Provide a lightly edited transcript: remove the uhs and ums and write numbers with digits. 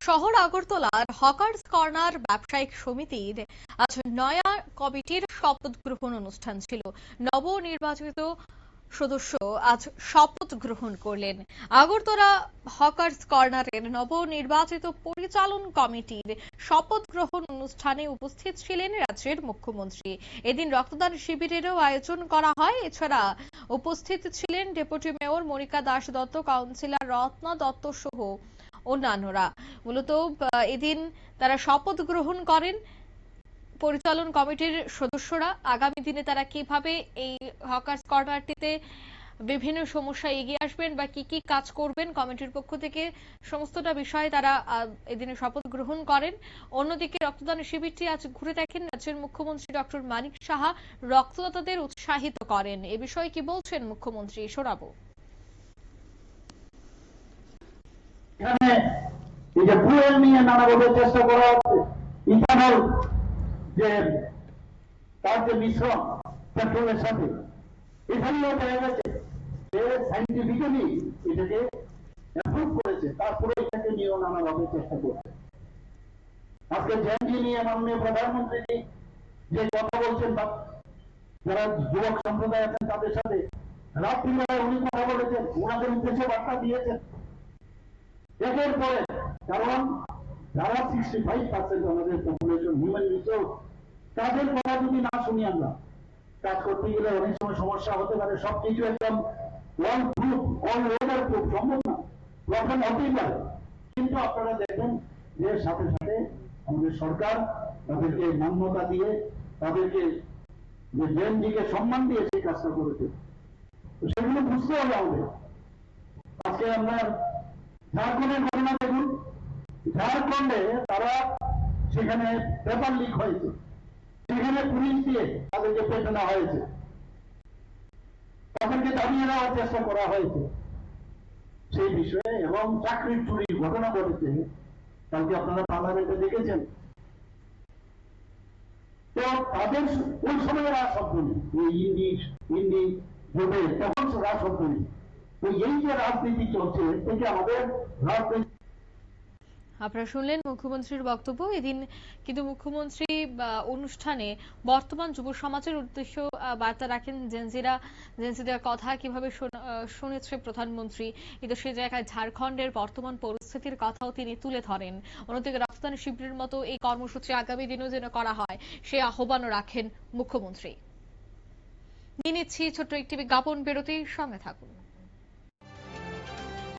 শহর আগরতলার hawkers corner ব্যবসায়িক সমিতির আজ নয়া কমিটির শপথ গ্রহণ অনুষ্ঠান ছিল। নবনির্বাচিত সদস্য আজ শপথ গ্রহণ করলেন। আগরতলা হকার্স কর্নারের নবনির্বাচিত পরিচালন কমিটির শপথ গ্রহণ অনুষ্ঠানে উপস্থিত ছিলেন রাজ্যের মুখ্যমন্ত্রী। এদিন রক্তদান শিবিরেরও আয়োজন করা হয়। এছাড়া উপস্থিত ছিলেন deputy mayor Monika Das Dutta, councillor Ratna Dutta সহ অন্যান্যরা। মূলত এদিন তারা শপথ গ্রহণ করেন। পরিচালন কমিটির সদস্যরা আগামী দিনে তারা কিভাবে এই হকার্স কর্নারটিতে বিভিন্ন সমস্যা এগিয়ে আসবেন বা কি কি কাজ করবেন, কমিটির পক্ষ থেকে সমস্তটা বিষয়ে তারা এদিনে শপথ গ্রহণ করেন। অন্যদিকে রক্তদান শিবিরটি আজ ঘুরে দেখেন রাজ্যের মুখ্যমন্ত্রী ডক্টর মানিক সাহা, রক্তদাতাদের উৎসাহিত করেন। এ বিষয়ে কি বলছেন মুখ্যমন্ত্রী, শোনাবো। এখানে এই যে ফুয়েল নিয়ে নানাভাবে চেষ্টা করা হচ্ছে, ইথানল যে তার যে মিশ্রণ পেট্রোলের সাথে, এখানেও দেখা গেছে যে সাইন্টিফিক্যালি এটাকে অ্যাপ্রুভ করেছে, তারপরে এটাকে নিয়েও নানাভাবে চেষ্টা করছে। আজকে জেএনজি নিয়ে মাননীয় প্রধানমন্ত্রী যে কথা বলছেন, যারা যুবক সম্প্রদায় আছেন তাদের সাথে রাত্রিবেলায় উনি কথা বলেছেন, ওনাদের উদ্দেশ্যে বার্তা দিয়েছেন একের পরে। কারণ যারা 65% আমাদের পপুলেশন হিউম্যান রিসোর্স, তাদের কথা যদি না শুনি আমরা, কাজ করতে গেলে অনেক সময় সমস্যা হতে পারে। সবকিছু একদম one proof all over proof সম্ভব না, প্রবলেম হতেই পারে। কিন্তু আপনারা দেখেন যে সাথে সাথে আমাদের সরকার তাদেরকে মান্যতা দিয়ে, তাদেরকে যে জেএনজিকে সম্মান দিয়ে সেই কাজটা করেছে। তো সেগুলো বুঝতে হবে আমাদের। আজকে আপনার ঝাড়খণ্ডের ঘটনা দেখুন, ঝাড়খণ্ডে তারা সেখানে পেপার লিক হয়েছে, সেখানে পুলিশ দিয়ে তাদেরকে পেটানো হয়েছে, তাদেরকে দাঁড়িয়ে নেওয়ার চেষ্টা করা হয়েছে সেই বিষয়ে। এবং চাকরির চুরির ঘটনা ঘটেছে, কালকে আপনারা পার্লামেন্টে দেখেছেন। তো তাদের ওই সময় রাজশব্দ নেই, ওই হিন্দি জোটে তখন রাজশব্দ নেই। তো এই যে রাজনীতি চলছে, এটা আমাদের রাজনীতি। আপনারা শুনলেন মুখ্যমন্ত্রীর বক্তব্য। এদিন কিন্তু মুখ্যমন্ত্রী অনুষ্ঠানে বর্তমান যুব সমাজের উদ্দেশ্য বার্তা রাখেন। জেনজিদের কথা কিভাবে শুনেছে প্রধানমন্ত্রী, কিন্তু সে জায়গায় ঝাড়খণ্ডের বর্তমান পরিস্থিতির কথাও তিনি তুলে ধরেন। অন্যদিকে রক্তদান শিবিরের মতো এই কর্মসূচি আগামী দিনেও যেন করা হয় সে আহ্বানও রাখেন মুখ্যমন্ত্রী। নিয়ে নিচ্ছি ছোট্ট একটি বিজ্ঞাপন বিরতি, সঙ্গে থাকুন।